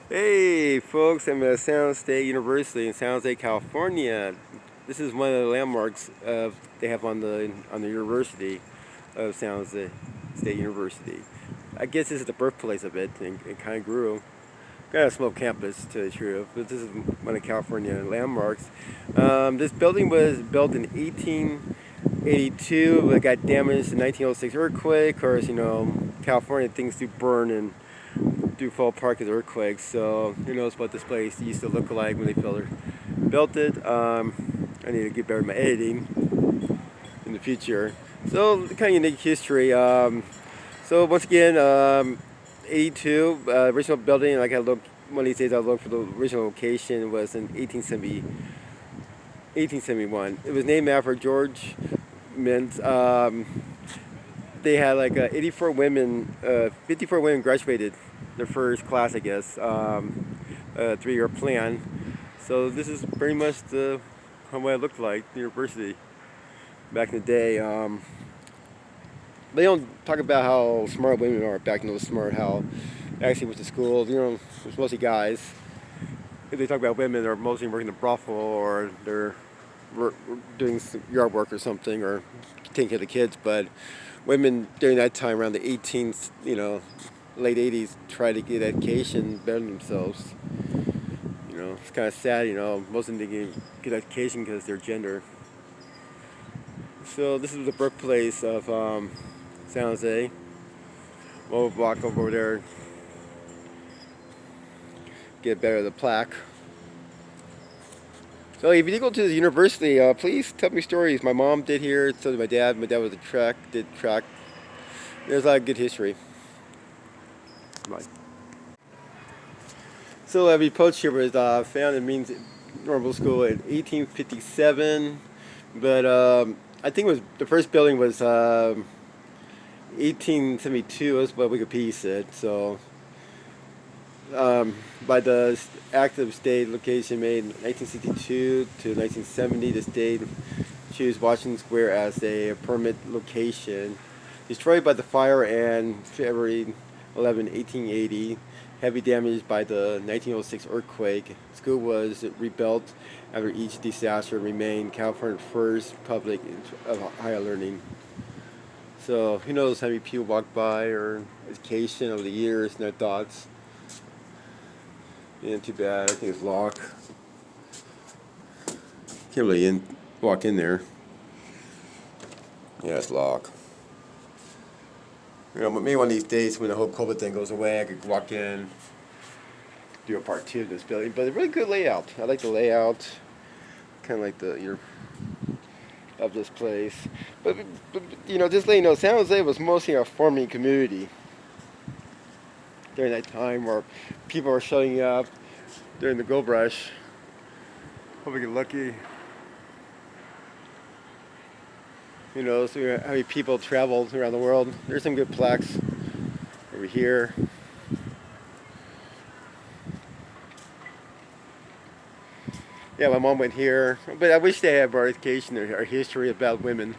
Hey folks, I'm at San José State University in San Jose, California. This is one of the landmarks they have on the university of San Jose State University. I guess this is the birthplace of it, and it kind of grew. Kind of a small campus, to the truth, but this is one of California landmarks. This building was built in 1882, but it got damaged in 1906 earthquake. Of course, California things do burn and do fall apart because of earthquakes. So who knows what this place used to look like when they built it. I need to get better at my editing in the future. So kind of unique history. So once again, 82 original building. Like I look one of these days, I'll look for the original location. Was in 1871. It was named after George Mintz. They had like 84 women, 54 women graduated their first class, I guess, a 3-year plan. So this is pretty much what it looked like, the university back in the day. They don't talk about how smart women are back in those smart, how they actually went to school. It's mostly guys. If they talk about women, they're mostly working in a brothel or they're doing yard work or something or taking care of the kids. But women during that time, around the 18th, late 80s, try to get education, better themselves. It's kind of sad, most of them didn't get education because of their gender. So this is the birthplace of San Jose. We'll walk over there, get better at the plaque. So if you go to the university, please tell me stories. My mom did here, so did my dad. My dad was did track. There's a lot of good history. Bye. So every poach here was founded means normal school in 1857, but I think it was the first building was 1872. That's what Wikipedia said. So by the Act of State location made in 1962 to 1970, the state chose Washington Square as a permanent location. Destroyed by the fire and February 11, 1880, heavy damage by the 1906 earthquake. School was rebuilt after each disaster and remained California's first public of higher learning. So who knows how many people walk by or education over the years and their thoughts. Yeah, too bad. I think it's locked. Can't really walk in there. Yeah, it's locked. Maybe one of these days when the whole COVID thing goes away, I could walk in, do a part 2 of this building. But a really good layout. I like the layout. Kind of like of this place. But just letting you know, San Jose was mostly a farming community during that time where people were showing up during the gold rush. Hope we get lucky. So how many people traveled around the world. There's some good plaques over here. Yeah, my mom went here, but I wish they had more education or history about women.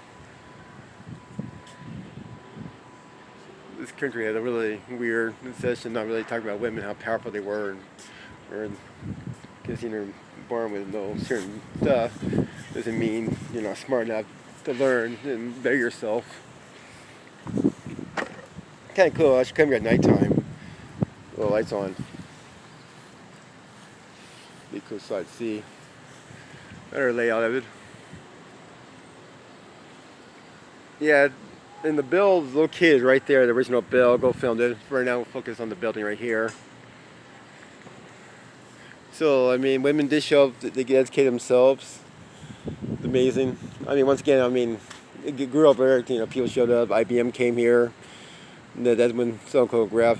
This country had a really weird session, not really talking about women, how powerful they were, because you're born with no certain stuff doesn't mean you're not smart enough to learn and better yourself. Kind of cool. I should come here at nighttime. The lights on. Be cool sight to see. Better layout of it. Yeah, and the bill, the little kid is right there, the original bill. Go film it. Right now, we'll focus on the building right here. So, women did show up, they get educated themselves. It's amazing. Once again, it grew up there, people showed up. IBM came here. That's when Silicon Graph,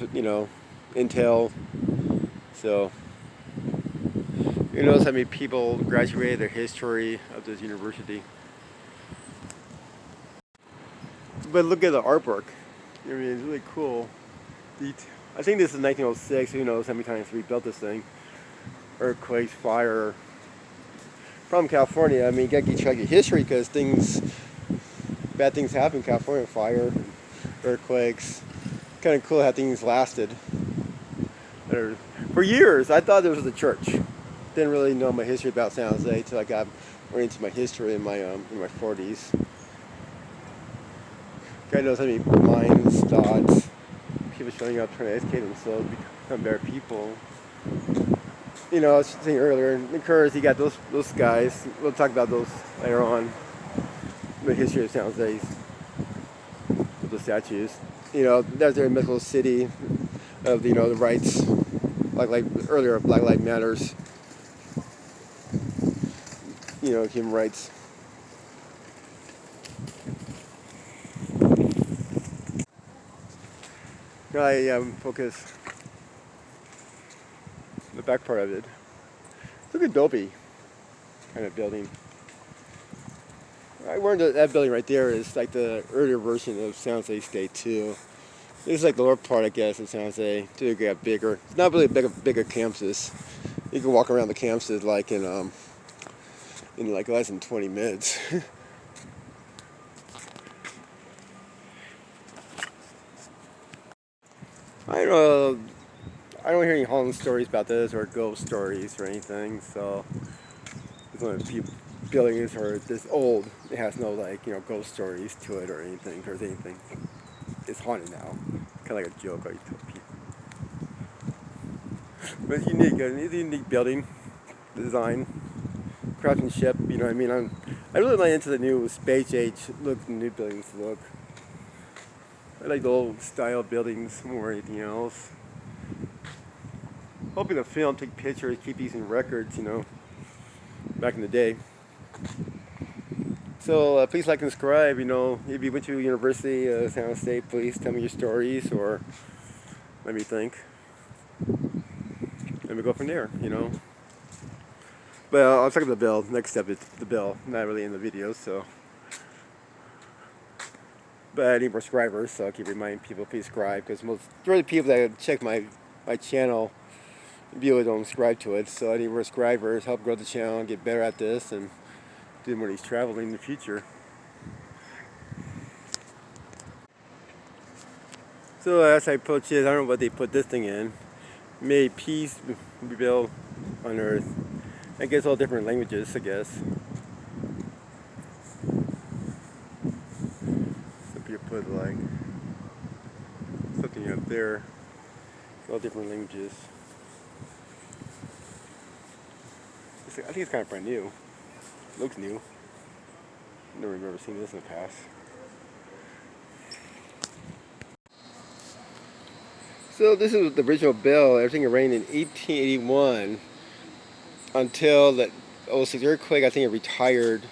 Intel. So, who knows how many people graduated, their history of this university. But look at the artwork. It's really cool. I think this is 1906. Who knows how many times we built this thing. Earthquakes, fire. From California, you gotta check your history because bad things happen in California. Fire, earthquakes. Kind of cool how things lasted. For years, I thought there was a church. Didn't really know my history about San Jose until I got more into my history in my 40s. God knows how many minds, thoughts, people showing up trying to educate themselves, become better people. You know, I was saying earlier, in Curtis, you got those guys. We'll talk about those later on. The history of San Jose, the statues. You know, that's their mythical city of the rights, like earlier, Black Lives Matters. You know, human rights. I focus the back part of it. Look at Adobe kind of building. I learned that building right there is like the earlier version of San Jose State too. This is like the lower part, I guess, of San Jose. To get bigger. It's not really a bigger campus. You can walk around the campuses like in like less than 20 minutes. I don't hear any haunting stories about this or ghost stories or anything. So it's one of the few buildings are this old. It has no ghost stories to it or anything. Or anything. It's haunted now. Kind of like a joke I tell people. But it's unique. It's a unique building design, craftsmanship. You know what I mean? I really like into the new space age look, the new buildings look. I like the old style buildings more than anything else. Hoping to film, take pictures, keep these in records, back in the day. So please like and subscribe. If you went to University of San Jose State, please tell me your stories or let me think. Let me go from there, But I'll talk about the bell. Next step is the bell. Not really in the video, so. But I need more subscribers, so I keep reminding people, please subscribe, because majority of people that check my channel really don't subscribe to it. So I need more subscribers, help grow the channel, get better at this, and do more of these traveling in the future. So as I approach it, I don't know what they put this thing in. May peace be built on earth. I guess all different languages, I guess. Some people put like something up there. All different languages. I think it's kind of brand new. Looks new. Never remember seeing this in the past. So this is the original bell. Everything rained in 1881 until the 06 earthquake. I think it retired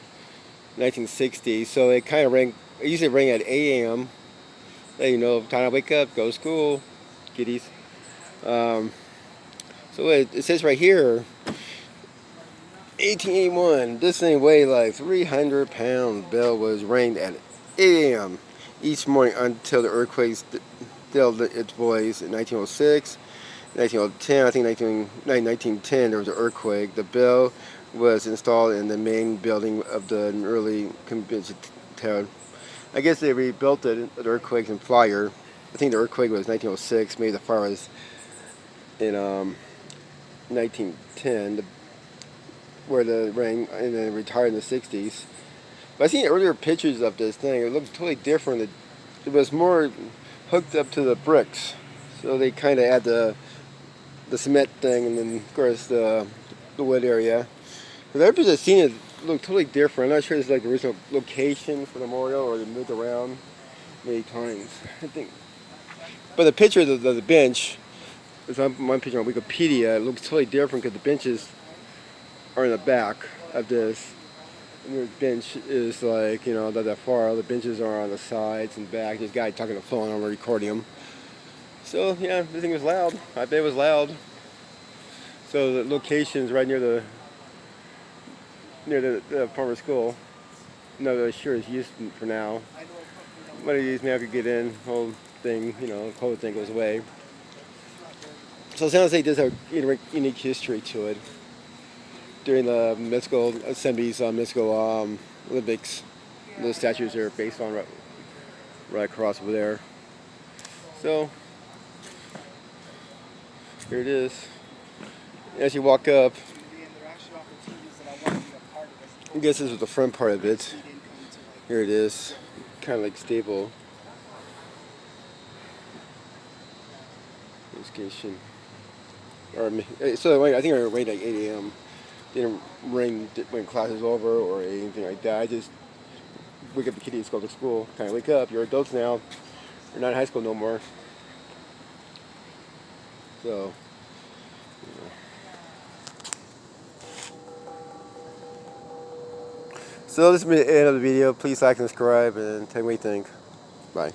in 1960. So it kind of rang. It usually rang at 8 a.m. Let time to wake up, go to school, kiddies. So it says right here. 1881, this thing weighed like 300 pounds. Bell was rang at 8 a.m. each morning until the earthquake stilled its voice in 1906. 1910, I think 1910, there was an earthquake. The bell was installed in the main building of the early convention town. I guess they rebuilt it, the earthquakes and fire. I think the earthquake was 1906, maybe the fire was in 1910. Where the rang and then retired in the 60s. But I seen earlier pictures of this thing. It looks totally different. It was more hooked up to the bricks. So they kind of add the cement thing and then of course the wood area. But the other pictures I've seen it look totally different. I'm not sure it's like the original location for the memorial or they moved around many times. I think. But the picture of the bench, there's one picture on Wikipedia. It looks totally different because the benches are in the back of this. And the bench is like, not that far. The benches are on the sides and back. This guy talking on the phone, I'm recording him. So yeah, this thing was loud. I bet it was loud. So the location's right near the former school. Not really sure it's used for now. One of these now could get in, whole thing, the whole thing goes away. So San Jose does have a unique history to it. During the mythical assemblies, mythical Olympics, those statues are based on right across over there. So Here it is. As you walk up, I guess this is the front part of it. Here it is, kind of like stable. Education. Or so I think I wait like 8 a.m. Didn't ring when class is over or anything like that. I just wake up the kiddies, go to school. Kind of wake up. You're adults now. You're not in high school no more. So. So this has been the end of the video. Please like and subscribe and tell me what you think. Bye.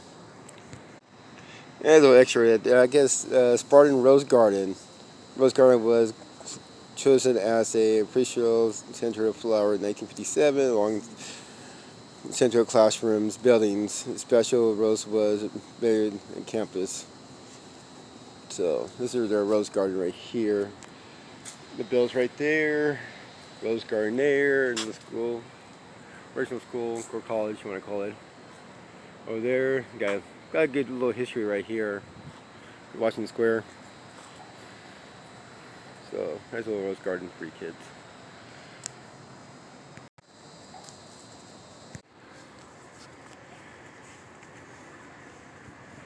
There's a little extra. I guess Spartan Rose Garden. Rose Garden was chosen as a official center of flower in 1957 along central classrooms, buildings. A special rose was buried on campus. So this is their Rose Garden right here. The bill's right there. Rose Garden there, and the school. Original school or college, you want to call it. Over there, got a good little history right here. Washington Square. So, there's a little Rose Garden for your kids.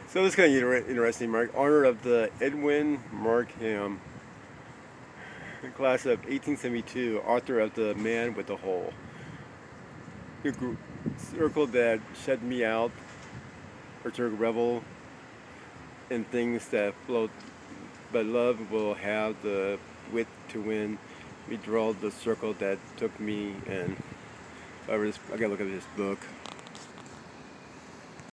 So this is kind of interesting, Mark. Honor of the Edwin Markham, class of 1872, author of The Man with the Hole. The circle that shut me out, or to revel in things that float, but love will have the wit to win. We draw the circle that took me, and I gotta look at this book.